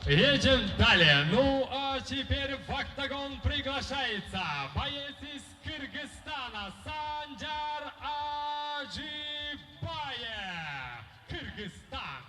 Едем далее. Ну, а теперь в октагон приглашается боец из Кыргызстана Санжар Ажибаев. Кыргызстан.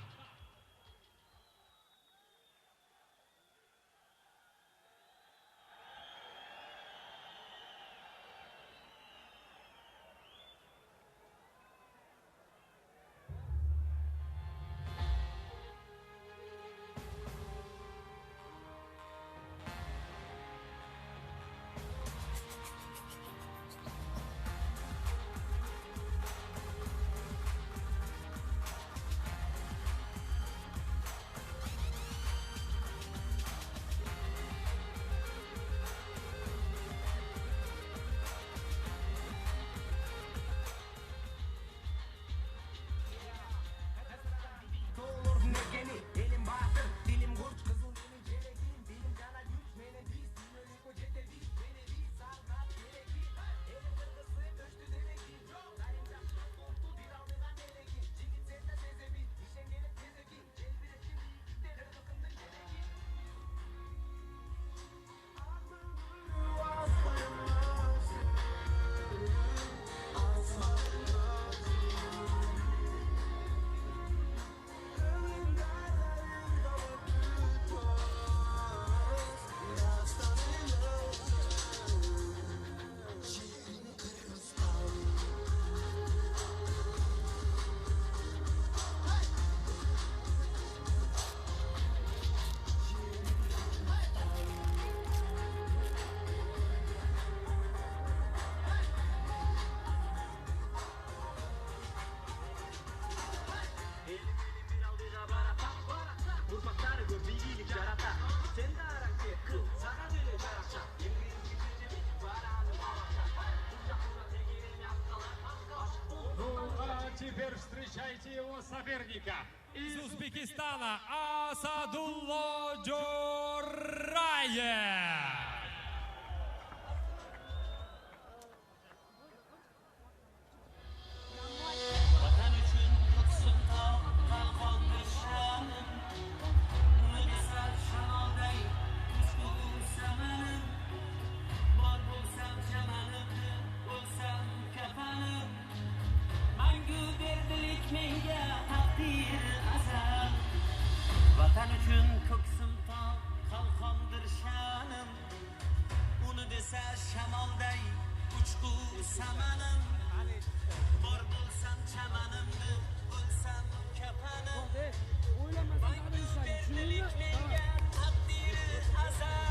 Теперь встречайте его соперника из Узбекистана Асадулло Джораев. Vatan uchun ko'ksim tog' qalqondir sha'nim, uni desa shamolday uchqu samanim. Bor bo'lsam chamanimni, o'lsam kafanim. Manguberdilik menga taqdiri azal.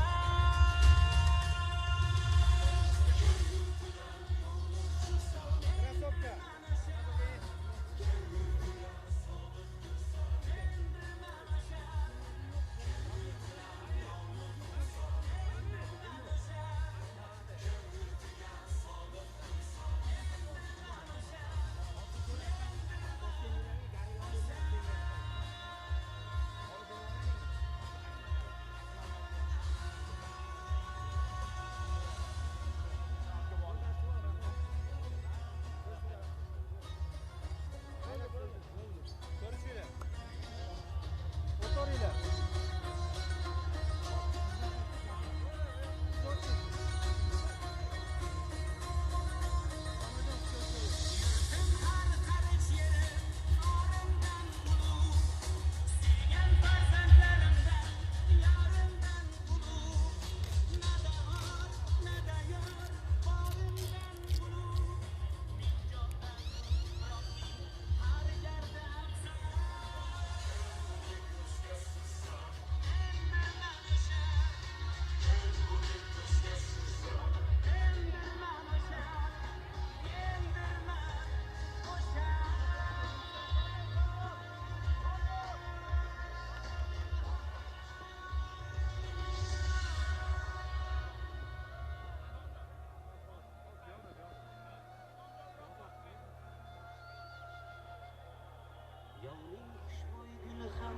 Yovning xushbo'y guli ham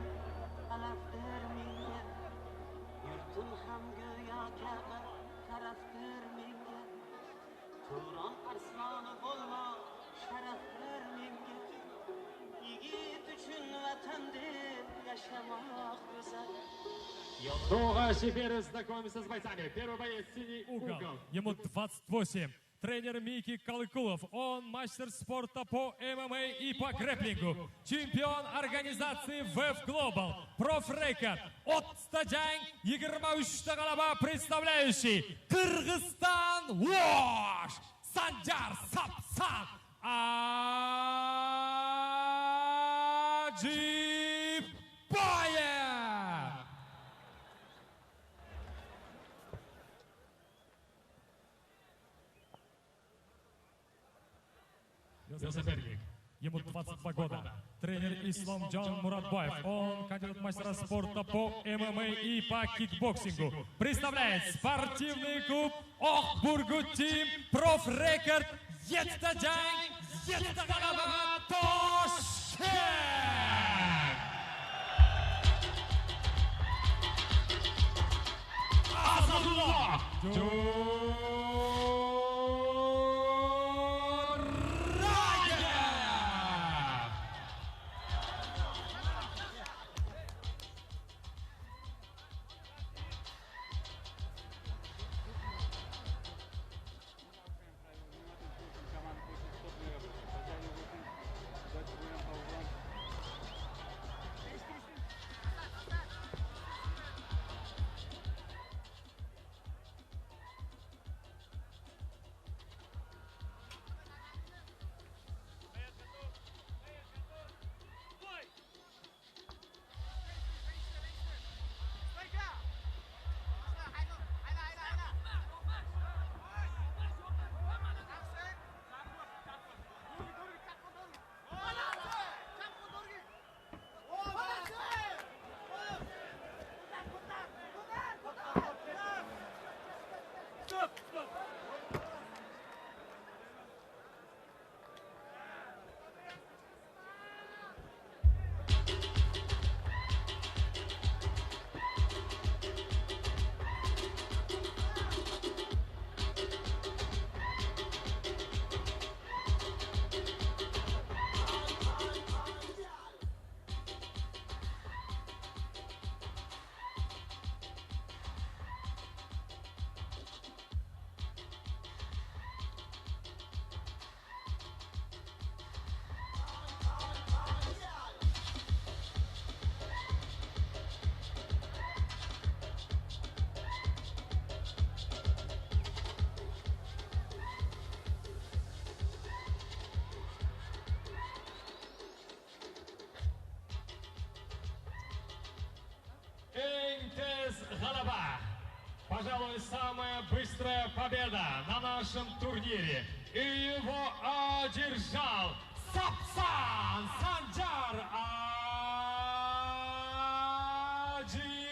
alafdir menga, yurtim ham go'yo kabi tarafdir menga. Turon arsloni bo'lmoq sharafdir menga, yigit uchun vatan deb yashamoq go'zal. Ну, а теперь знакомимся с бойцами. Первый боец — синий угол. Ему 28. Тренер Микки Калыкулов. Он мастер спорта по ММА и по грэпплингу. Чемпион организации ВЭФ Global. Профрекорд. От стадиан 23 голова, представляющий Кыргызстан ВОШ. Санжар Сапсан Аджибаев. Его соперник. Ему 22 года. Тренер Исламджан Муратбаев. Он кандидат мастера спорта по ММА и по кикбоксингу. Представляет спортивный клуб Охбургут Тим Профрекорд Ецтаджан Ецтагалава Тошкент. Асадулла Галаба. Пожалуй, самая быстрая победа на нашем турнире. И его одержал Сапсан Санжар Аджибаев.